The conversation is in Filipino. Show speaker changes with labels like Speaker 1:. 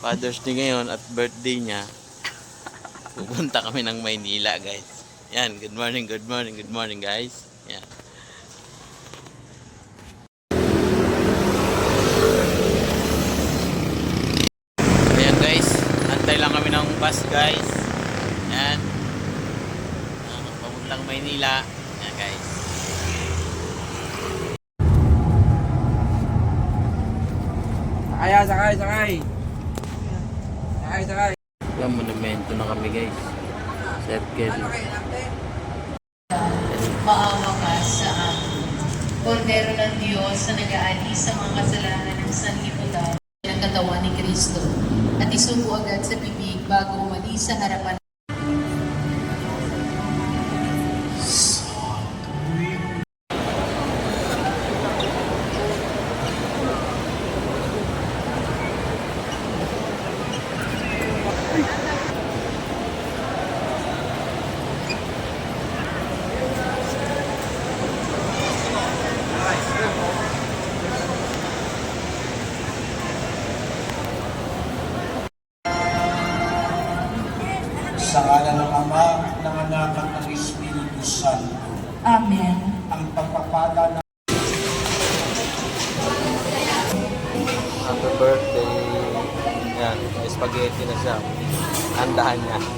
Speaker 1: Father's Day ngayon at birthday niya. Pupunta kami ng Maynila, guys. Yan, good morning, good morning, good morning, guys. Yan. Ayan, guys. Antay lang kami ng bus, guys. Yan. Papuntang Maynila. Yan, guys.
Speaker 2: Sakay.
Speaker 1: Yan, monumento na kami, guys. Circle.
Speaker 3: Maawa ka sa amin. Kordero ng Diyos na nag-aali sa mga kasalanan ng sanlibutan ng katawan ni Kristo at isubo agad sa bibig bago umalis sa harapan.
Speaker 4: Sa ngalan ng Ama, ng Anak at ng Espiritu Santo.
Speaker 3: Amen.
Speaker 4: Ang pagpapala ng
Speaker 1: Happy birthday. Yan, may spaghetti na siya. Andahan niya.